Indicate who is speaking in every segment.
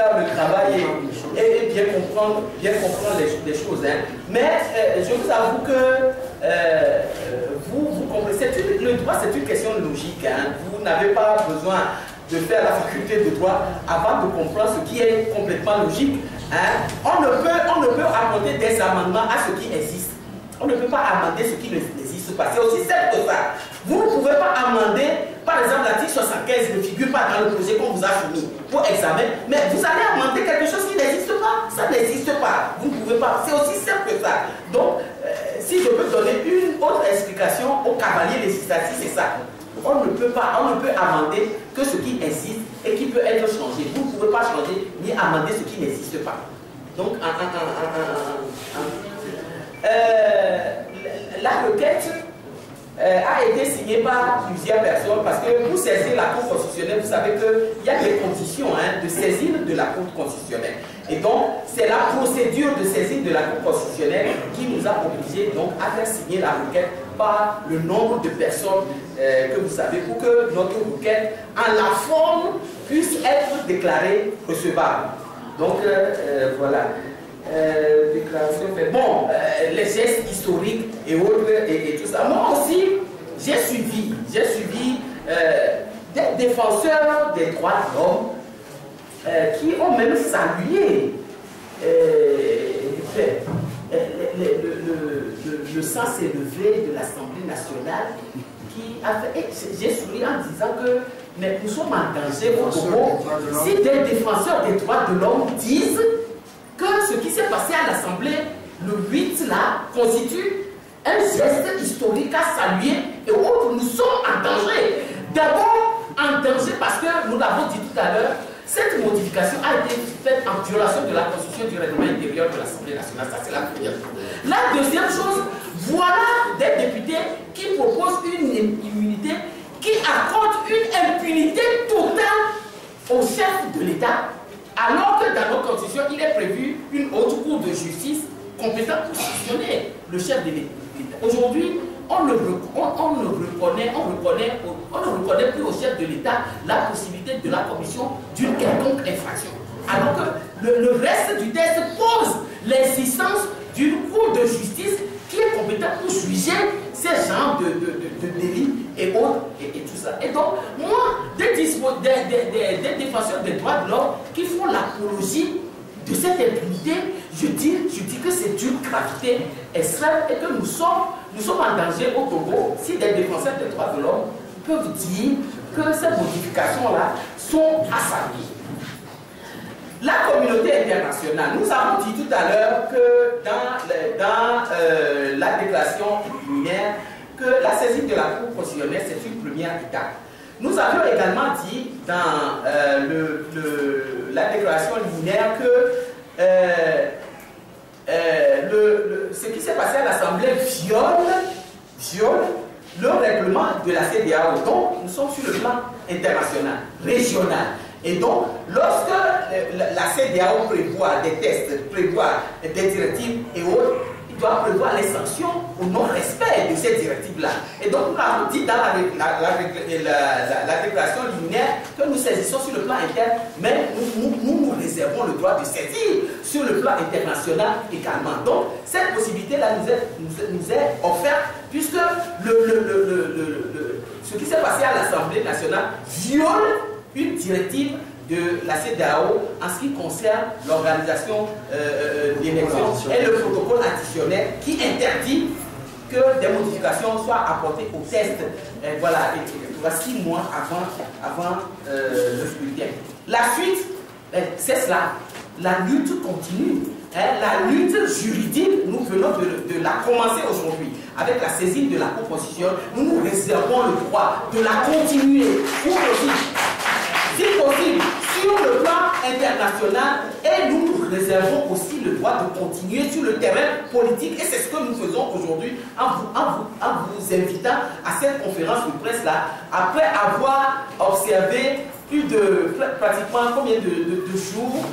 Speaker 1: faire le travail et bien comprendre les choses. Hein. Mais je vous avoue que vous comprenez, le droit c'est une question logique. Hein. Vous n'avez pas besoin de faire la faculté de droit avant de comprendre ce qui est complètement logique. Hein. On ne peut apporter des amendements à ce qui existe. On ne peut pas amender ce qui n'existe pas. C'est aussi simple que ça. Vous ne pouvez pas amender, par exemple, l'article 75 ne figure pas dans le projet qu'on vous a soumis pour examen, mais vous allez amender quelque chose qui n'existe pas. Ça n'existe pas. Vous ne pouvez pas. C'est aussi simple que ça. Donc, si je peux donner une autre explication au cavalier législatif, c'est ça. On ne peut amender que ce qui existe et qui peut être changé. Vous ne pouvez pas changer ni amender ce qui n'existe pas. Donc, la requête a été signée par plusieurs personnes parce que pour saisir la Cour constitutionnelle, vous savez qu'il y a des conditions de saisir de la Cour constitutionnelle. Et donc, c'est la procédure de saisir de la Cour constitutionnelle qui nous a obligés donc, à faire signer la requête par le nombre de personnes que vous savez pour que notre requête, en la forme, puisse être déclarée recevable. Donc, voilà. Déclaration faite. Bon, les gestes historiques et autres et tout ça. Moi aussi, j'ai suivi des défenseurs des droits de l'homme qui ont même salué le sens élevé de l'Assemblée nationale qui a fait. J'ai souri en disant que mais nous sommes en danger au Congo si des défenseurs des droits de l'homme disent que ce qui s'est passé à l'Assemblée le 8 là constitue un geste historique à saluer et autres, nous sommes en danger. D'abord en danger parce que nous l'avons dit tout à l'heure, cette modification a été faite en violation de la Constitution du règlement intérieur de l'Assemblée nationale. Ça c'est la première chose. La deuxième chose, voilà des députés qui proposent une immunité qui accorde une impunité totale au chef de l'État. Alors que dans notre constitution, il est prévu une haute cour de justice compétente pour sanctionner le chef de l'État. Aujourd'hui, on ne reconnaît plus au chef de l'État la possibilité de la commission d'une quelconque infraction. Alors que le reste du texte pose l'existence d'une cour de justice qui est compétente pour juger ces genres de délits et autres et tout ça. Et donc, moi, des défenseurs des droits de l'homme qui font l'apologie de cette impunité, je dis que c'est d'une gravité extrême et que nous sommes en danger au Togo si des défenseurs des droits de l'homme peuvent dire que ces modifications-là sont à saluer. La communauté internationale, nous avons dit tout à l'heure que dans la déclaration liminaire, que la saisie de la Cour constitutionnelle, c'est une première étape. Nous avions également dit dans la déclaration liminaire que ce qui s'est passé à l'Assemblée viole le règlement de la CEDEAO. Donc, nous sommes sur le plan international, régional. Et donc, lorsque la CEDEAO prévoit des tests, prévoit des directives et autres, il doit prévoir les sanctions au non-respect de ces directives-là. Et donc, nous avons dit dans la déclaration liminaire que nous saisissons sur le plan interne, mais nous réservons le droit de saisir sur le plan international également. Donc, cette possibilité-là nous est offerte puisque ce qui s'est passé à l'Assemblée nationale viole une directive de la CEDEAO en ce qui concerne l'organisation d'élections et le protocole additionnel qui interdit que des modifications soient apportées au test. Voilà, 6 mois avant le scrutin. La suite, c'est cela. La lutte continue. La lutte juridique, nous venons de la commencer aujourd'hui avec la saisine de la Cour constitutionnelle. Nous réservons le droit de la continuer pour aussi, si possible, sur le plan international, et nous réservons aussi le droit de continuer sur le terrain politique, et c'est ce que nous faisons aujourd'hui en vous invitant à cette conférence de presse-là, après avoir observé plus de pratiquement combien de jours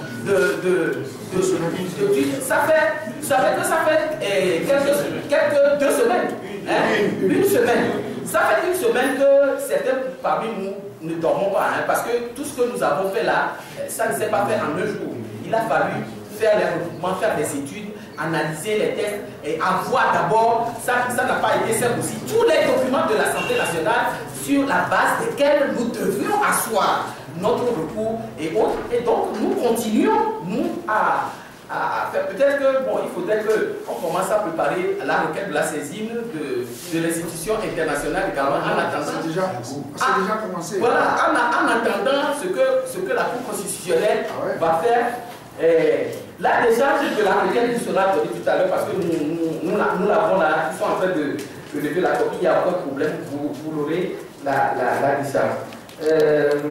Speaker 1: ça fait quelques 2 semaines. Une semaine. Ça fait une semaine que certains parmi nous ne dormons pas, hein, parce que tout ce que nous avons fait là, ça ne s'est pas fait en un jour. Il a fallu faire les recoupements, faire des études, analyser les tests et avoir d'abord, ça n'a pas été simple aussi, tous les documents de la santé nationale sur la base desquels nous devions asseoir notre recours et autres. Et donc, nous continuons, nous, à faire. Peut-être que, bon, il faudrait qu'on commence à préparer la requête de la saisine de l'institution internationale également en attendant.
Speaker 2: C'est déjà commencé.
Speaker 1: Voilà, en attendant ce que la Cour constitutionnelle va faire. La décharge de la requête vous sera donnée tout à l'heure parce que nous l'avons là, ils sont en train de lever la copie, il y a aucun problème, vous l'aurez la décharge.